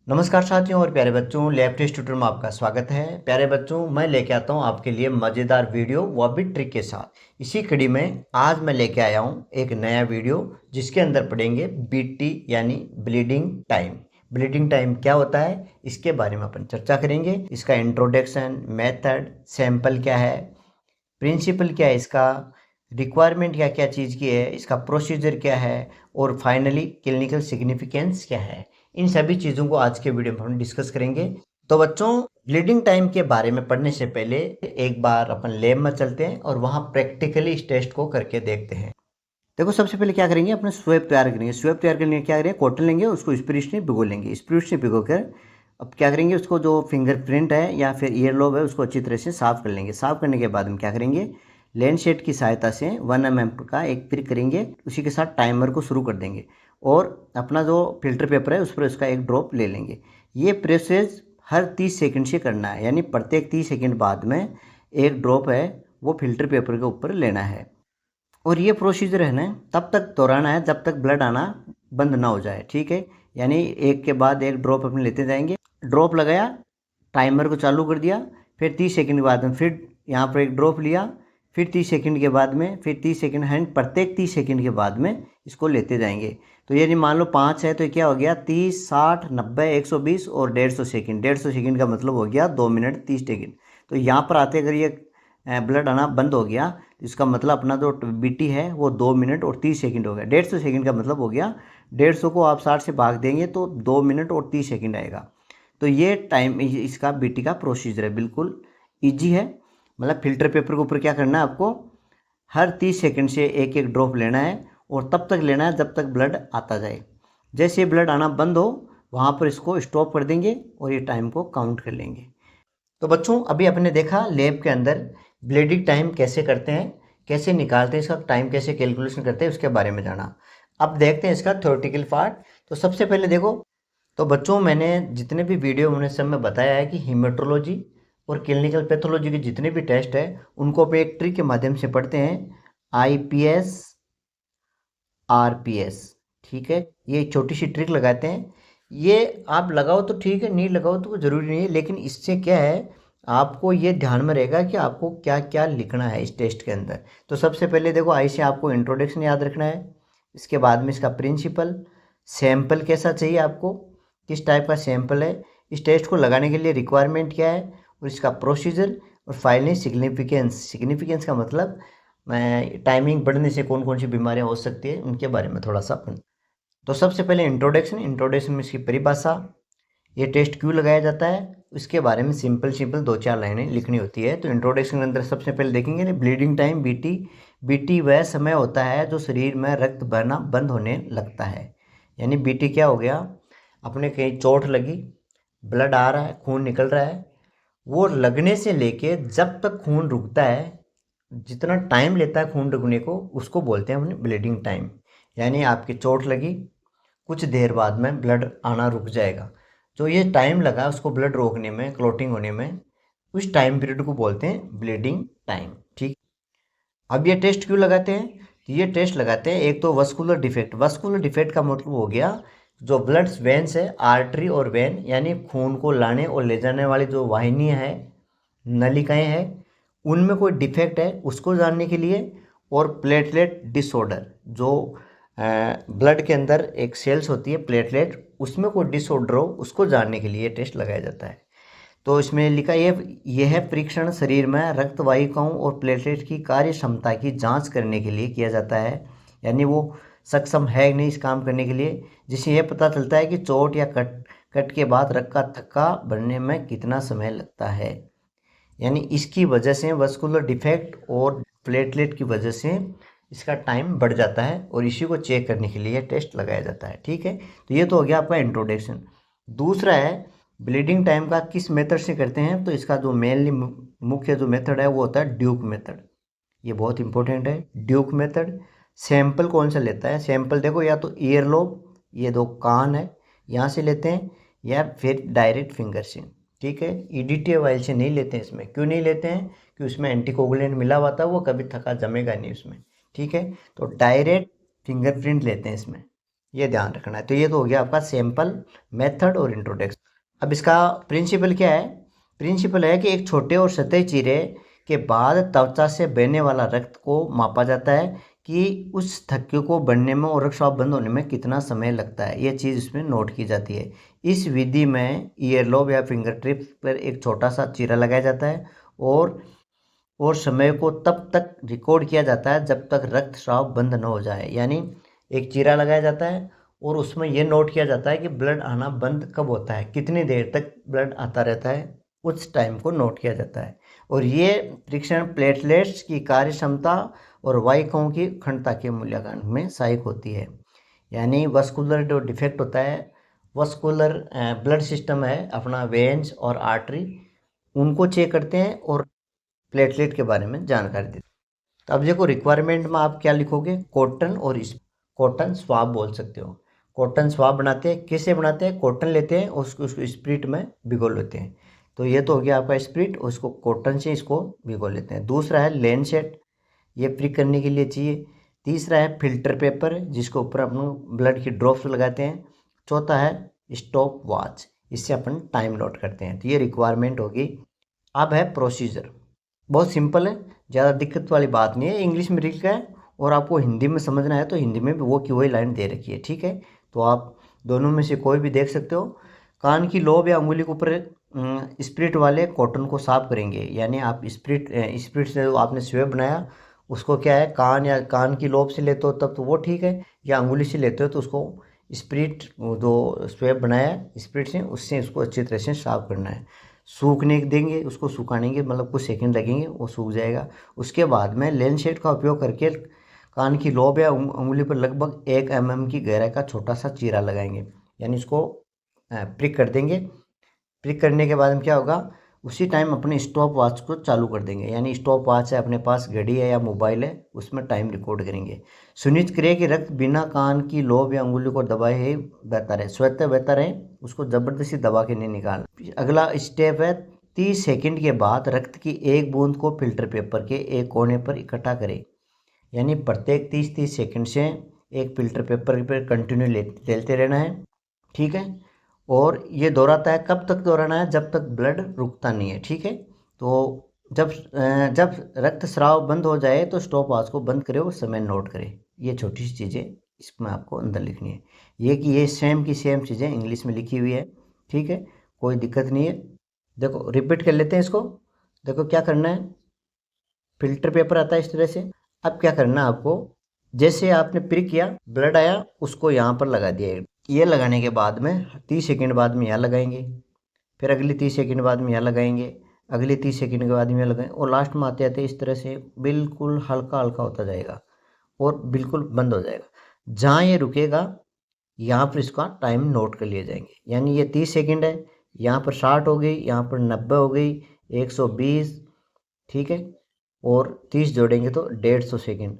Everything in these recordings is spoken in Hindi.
नमस्कार साथियों और प्यारे बच्चों, लैब टेस्ट ट्यूटर में आपका स्वागत है। प्यारे बच्चों, मैं लेके आता हूँ आपके लिए मज़ेदार वीडियो वो भी ट्रिक के साथ। इसी कड़ी में आज मैं लेके आया हूँ एक नया वीडियो जिसके अंदर पढ़ेंगे बीटी यानी ब्लीडिंग टाइम। ब्लीडिंग टाइम क्या होता है इसके बारे में अपन चर्चा करेंगे। इसका इंट्रोडक्शन, मेथड, सैंपल क्या है, प्रिंसिपल क्या है इसका, रिक्वायरमेंट क्या क्या चीज़ की है, इसका प्रोसीजर क्या है और फाइनली क्लिनिकल सिग्निफिकेंस क्या है। इन सभी चीज़ों को आज के वीडियो में हम डिस्कस करेंगे। तो बच्चों, ब्लीडिंग टाइम के बारे में पढ़ने से पहले एक बार अपन लैब में चलते हैं और वहाँ प्रैक्टिकली इस टेस्ट को करके देखते हैं। देखो, सबसे पहले क्या करेंगे, अपने स्वेब तैयार करेंगे। स्वेब तैयार करने के लिए क्या करेंगे, कॉटन लेंगे, उसको स्पिरिट में भिगो लेंगे। स्पिरिट में भिगो कर अब क्या करेंगे, उसको जो फिंगरप्रिंट है या फिर ईयर लोब है उसको अच्छी तरह से साफ़ कर लेंगे। साफ़ करने के बाद हम क्या करेंगे, लेंसेट की सहायता से 1 mm का एक प्रिक करेंगे। उसी के साथ टाइमर को शुरू कर देंगे और अपना जो फिल्टर पेपर है उस पर उसका एक ड्रॉप ले लेंगे। ये प्रोसेस हर 30 सेकंड से करना है, यानी प्रत्येक 30 सेकंड बाद में एक ड्रॉप है वो फिल्टर पेपर के ऊपर लेना है। और ये प्रोसीजर है ना तब तक दोहराना है जब तक ब्लड आना बंद ना हो जाए, ठीक है। यानी एक के बाद एक ड्रॉप अपने लेते जाएंगे। ड्रॉप लगाया, टाइमर को चालू कर दिया, फिर 30 सेकंड के बाद में फिर यहाँ पर एक ड्रॉप लिया, फिर 30 सेकंड के बाद में फिर 30 सेकंड हैंड, प्रत्येक 30 सेकंड के बाद में इसको लेते जाएंगे। तो यदि मान लो 5 है तो क्या हो गया, 30, 60, 90, 120 और 150 सेकंड। 150 सेकंड का मतलब हो गया 2 मिनट 30 सेकंड। तो यहाँ पर आते अगर ये ब्लड आना बंद हो गया तो इसका मतलब अपना जो बीटी है वो 2 मिनट और 30 सेकंड हो गया। 150 सेकंड का मतलब हो गया 150 को आप 60 से भाग देंगे तो 2 मिनट और 30 सेकंड आएगा। तो ये टाइम इसका बीटी का प्रोसीजर है, बिल्कुल ईजी है। मतलब फिल्टर पेपर के ऊपर क्या करना है आपको, हर 30 सेकंड से एक एक ड्रॉप लेना है और तब तक लेना है जब तक ब्लड आता जाए। जैसे ब्लड आना बंद हो वहाँ पर इसको स्टॉप कर देंगे और ये टाइम को काउंट कर लेंगे। तो बच्चों, अभी आपने देखा लैब के अंदर ब्लीडिंग टाइम कैसे करते हैं, कैसे निकालते हैं, इसका टाइम कैसे कैलकुलेशन करते हैं उसके बारे में जाना। अब देखते हैं इसका थ्योरेटिकल पार्ट। तो सबसे पहले देखो, तो बच्चों मैंने जितने भी वीडियो मैंने सब में बताया है कि हीमेटोलॉजी और क्लिनिकल पैथोलॉजी के जितने भी टेस्ट है उनको आप एक ट्रिक के माध्यम से पढ़ते हैं, आईपीएस, आरपीएस, ठीक है। ये छोटी सी ट्रिक लगाते हैं, ये आप लगाओ तो ठीक है, नहीं लगाओ तो ज़रूरी नहीं है। लेकिन इससे क्या है, आपको ये ध्यान में रहेगा कि आपको क्या क्या लिखना है इस टेस्ट के अंदर। तो सबसे पहले देखो, आई से आपको इंट्रोडक्शन याद रखना है। इसके बाद में इसका प्रिंसिपल, सैंपल कैसा चाहिए आपको, किस टाइप का सैंपल है, इस टेस्ट को लगाने के लिए रिक्वायरमेंट क्या है और इसका प्रोसीजर, और फाइनली सिग्निफिकेंस। सिग्निफिकेंस का मतलब टाइमिंग बढ़ने से कौन कौन सी बीमारियां हो सकती है उनके बारे में थोड़ा सा अपन। तो सबसे पहले इंट्रोडक्शन। इंट्रोडक्शन में इसकी परिभाषा, ये टेस्ट क्यों लगाया जाता है, उसके बारे में सिंपल सिंपल 2-4 लाइनें लिखनी होती है। तो इंट्रोडक्शन के अंदर सबसे पहले देखेंगे ब्लीडिंग टाइम, बीटी। बीटी वह समय होता है जो शरीर में रक्त बहना बंद होने लगता है। यानी बीटी क्या हो गया, अपने कहीं चोट लगी, ब्लड आ रहा है, खून निकल रहा है, वो लगने से लेके जब तक खून रुकता है, जितना टाइम लेता है खून रुकने को, उसको बोलते हैं हमने ब्लीडिंग टाइम। यानी आपकी चोट लगी, कुछ देर बाद में ब्लड आना रुक जाएगा। जो ये टाइम लगा उसको ब्लड रोकने में, क्लॉटिंग होने में, उस टाइम पीरियड को बोलते हैं ब्लीडिंग टाइम, ठीक। अब ये टेस्ट क्यों लगाते हैं, तो ये टेस्ट लगाते हैं एक तो वस्कुलर डिफेक्ट। वस्कुलर डिफेक्ट का मतलब हो गया जो ब्लड वेन्स है, आर्टरी और वेन यानी खून को लाने और ले जाने वाली जो वाहिनियाँ हैं, नलिकाएं हैं, उनमें कोई डिफेक्ट है उसको जानने के लिए। और प्लेटलेट डिसऑर्डर, जो ब्लड के अंदर एक सेल्स होती है प्लेटलेट, उसमें कोई डिसऑर्डर हो उसको जानने के लिए टेस्ट लगाया जाता है। तो इसमें लिखा यह परीक्षण शरीर में रक्त वाहिकाओं और प्लेटलेट की कार्य क्षमता की जांच करने के लिए किया जाता है। यानी वो सक्षम है कि नहीं इस काम करने के लिए, जिससे यह पता चलता है कि चोट या कट कट के बाद रक्त का थक्का बनने में कितना समय लगता है। यानी इसकी वजह से वस्कुलर डिफेक्ट और प्लेटलेट की वजह से इसका टाइम बढ़ जाता है और इसी को चेक करने के लिए टेस्ट लगाया जाता है, ठीक है। तो ये तो हो गया आपका इंट्रोडक्शन। दूसरा है ब्लीडिंग टाइम का किस मेथड से करते हैं। तो इसका जो मेनली मुख्य जो मेथड है वो होता है ड्यूक मेथड। ये बहुत इंपॉर्टेंट है, ड्यूक मेथड। सैंपल कौन सा लेता है, सैंपल देखो या तो ईयर लोब, ये दो कान है, यहाँ से लेते हैं, या फिर डायरेक्ट फिंगर से, ठीक है। ईडीटी ऑयल से नहीं लेते हैं। इसमें क्यों नहीं लेते हैं, कि उसमें एंटीकोगुलेंट मिला हुआ था, वो कभी थका जमेगा नहीं उसमें, ठीक है। तो डायरेक्ट फिंगरप्रिंट लेते हैं इसमें, ये ध्यान रखना है। तो ये तो हो गया आपका सैंपल, मेथड और इंट्रोडक्शन। अब इसका प्रिंसिपल क्या है? प्रिंसिपल है कि एक छोटे और सतही चीरे के बाद त्वचा से बहने वाला रक्त को मापा जाता है कि उस थक्के को बनने में और रक्तस्राव बंद होने में कितना समय लगता है। ये चीज़ इसमें नोट की जाती है। इस विधि में ईयरलोब या फिंगर टिप पर एक छोटा सा चीरा लगाया जाता है और समय को तब तक रिकॉर्ड किया जाता है जब तक रक्तस्राव बंद न हो जाए। यानी एक चीरा लगाया जाता है और उसमें यह नोट किया जाता है कि ब्लड आना बंद कब होता है, कितनी देर तक ब्लड आता रहता है, उस टाइम को नोट किया जाता है। और ये परीक्षण प्लेटलेट्स की कार्य क्षमता और वाहिकाओं की अखंडता के मूल्यांकन में सहायक होती है। यानी वस्कुलर जो डिफेक्ट होता है, वस्कुलर ब्लड सिस्टम है अपना, वेन्स और आर्टरी, उनको चेक करते हैं और प्लेटलेट के बारे में जानकारी देते हैं। तो अब देखो रिक्वायरमेंट में आप क्या लिखोगे, कॉटन और कॉटन स्वाब बोल सकते हो। कॉटन स्वाब बनाते हैं, कैसे बनाते हैं? कॉटन लेते हैं और उसको स्प्रिट में भिगो लेते हैं। तो ये तो हो गया आपका स्प्रिट, उसको कॉटन से इसको भिगो लेते हैं। दूसरा है लेंसेट, ये प्रिक करने के लिए चाहिए। तीसरा है फिल्टर पेपर, जिसको ऊपर अपन ब्लड की ड्रॉप्स लगाते हैं। चौथा है स्टॉप वॉच, इससे अपन टाइम नोट करते हैं। तो ये रिक्वायरमेंट होगी। अब है प्रोसीजर, बहुत सिंपल है, ज़्यादा दिक्कत वाली बात नहीं है। इंग्लिश में लिखा है और आपको हिंदी में समझना है तो हिंदी में भी वो की वही लाइन दे रखी है, ठीक है। तो आप दोनों में से कोई भी देख सकते हो। कान की लोब या उंगली के ऊपर स्प्रिट वाले कॉटन को साफ करेंगे। यानी आप स्प्रिट से जो आपने स्वेब बनाया उसको क्या है, कान या कान की लोब से लेते हो तब तो वो ठीक है, या अंगुली से लेते हो तो उसको स्प्रिट जो स्वेब बनाया स्प्रिट से, उससे उसको अच्छी तरह से साफ करना है। सूखने देंगे, उसको सुखानेंगे, मतलब कुछ सेकंड लगेंगे, वो सूख जाएगा। उसके बाद में लेंसेट का उपयोग करके कान की लोब या उंगली पर लगभग 1 mm की गहराई का छोटा सा चीरा लगाएंगे। यानी इसको प्रिक कर देंगे। प्रिक करने के बाद में क्या होगा, उसी टाइम अपने स्टॉप वॉच को चालू कर देंगे। यानी स्टॉप वॉच है, अपने पास घड़ी है या मोबाइल है, उसमें टाइम रिकॉर्ड करेंगे। सुनिश्चित करें कि रक्त बिना कान की लोब या उंगली को दबाए ही बहता रहे, स्वतः बहता रहे, उसको ज़बरदस्ती दबा के नहीं निकालना। अगला स्टेप है 30 सेकंड के बाद रक्त की एक बूंद को फिल्टर पेपर के एक कोने पर इकट्ठा करें। यानी प्रत्येक 30-30 सेकंड से एक फिल्टर पेपर पर कंटिन्यू लेते रहना है, ठीक है। और ये दोहराता है, कब तक दोहराना है? जब तक ब्लड रुकता नहीं है, ठीक है। तो जब रक्तस्राव बंद हो जाए तो स्टॉप वॉच को बंद करें और समय नोट करें। ये छोटी सी चीज़ें इसमें आपको अंदर लिखनी है। ये कि ये सेम की सेम चीज़ें इंग्लिश में लिखी हुई है, ठीक है, कोई दिक्कत नहीं है। देखो रिपीट कर लेते हैं इसको। देखो क्या करना है, फिल्टर पेपर आता है इस तरह से। अब क्या करना है आपको, जैसे आपने प्रिक किया, ब्लड आया, उसको यहाँ पर लगा दिया। ये लगाने के बाद में 30 सेकंड बाद में यहाँ लगाएंगे, फिर अगली 30 सेकंड बाद में यहाँ लगाएंगे, अगली 30 सेकंड के बाद में यहाँ लगाएंगे, और लास्ट में आते आते इस तरह से बिल्कुल हल्का हल्का होता जाएगा और बिल्कुल बंद हो जाएगा। जहाँ ये रुकेगा यहाँ पर इसका टाइम नोट कर लिए जाएंगे। यानी ये 30 सेकंड है, यहाँ पर 60 हो गई, यहाँ पर 90 हो गई, 120, ठीक है, और 30 जोड़ेंगे तो 150 सेकंड।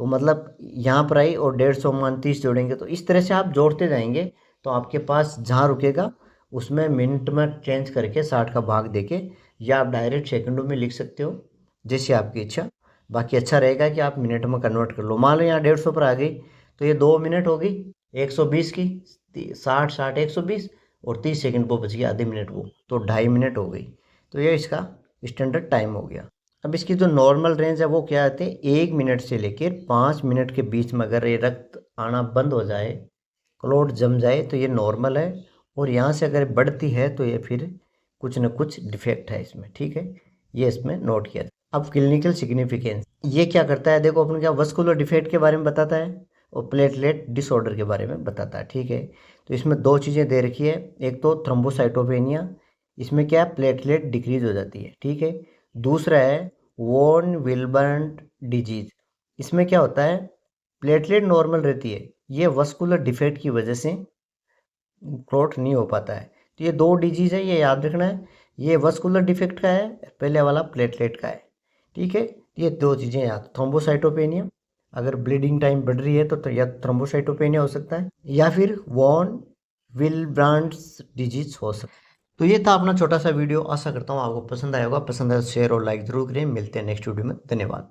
तो मतलब यहाँ पर आई और 150 मान 30 जोड़ेंगे, तो इस तरह से आप जोड़ते जाएंगे। तो आपके पास जहाँ रुकेगा उसमें मिनट में चेंज करके 60 का भाग देके, या आप डायरेक्ट सेकंडों में लिख सकते हो, जैसे आपकी इच्छा। बाकी अच्छा रहेगा कि आप मिनट में कन्वर्ट कर लो। मान लो यहाँ 150 पर आ गई तो ये 2 मिनट हो गई 120 की, 60 60 120, और 30 सेकंड वो बच गया आधे मिनट वो, तो 2.5 मिनट हो गई। तो ये इसका स्टैंडर्ड टाइम हो गया। अब इसकी जो नॉर्मल रेंज है वो क्या आती है, 1 मिनट से लेकर 5 मिनट के बीच में अगर ये रक्त आना बंद हो जाए, क्लॉट जम जाए, तो ये नॉर्मल है। और यहाँ से अगर बढ़ती है तो ये फिर कुछ न कुछ डिफेक्ट है इसमें, ठीक है, ये इसमें नोट किया जाए। अब क्लिनिकल सिग्निफिकेंस ये क्या करता है, देखो अपन क्या वस्कुलर डिफेक्ट के बारे में बताता है और प्लेटलेट डिसऑर्डर के बारे में बताता है, ठीक है। तो इसमें 2 चीज़ें दे रखी है, एक तो थ्रोम्बोसाइटोपेनिया, इसमें क्या प्लेटलेट डिक्रीज हो जाती है, ठीक है। दूसरा है वॉन विल्बर्ट डिजीज, इसमें क्या होता है, प्लेटलेट नॉर्मल रहती है, ये वस्कुलर डिफेक्ट की वजह से क्लॉट नहीं हो पाता है। तो ये 2 डिजीज है, ये याद रखना है। ये वस्कुलर डिफेक्ट का है, पहले वाला प्लेटलेट का है, ठीक है। ये 2 चीज़ें याद, थ्रोम्बोसाइटोपेनिया, अगर ब्लीडिंग टाइम बढ़ रही है तो या थ्रोम्बोसाइटोपेनिया हो सकता है, या फिर वॉन विल्ब्रांड्स डिजीज हो सकता है। तो ये था अपना छोटा सा वीडियो, आशा करता हूँ आपको पसंद आया होगा। पसंद आया तो शेयर और लाइक जरूर करें। मिलते हैं नेक्स्ट वीडियो में, धन्यवाद।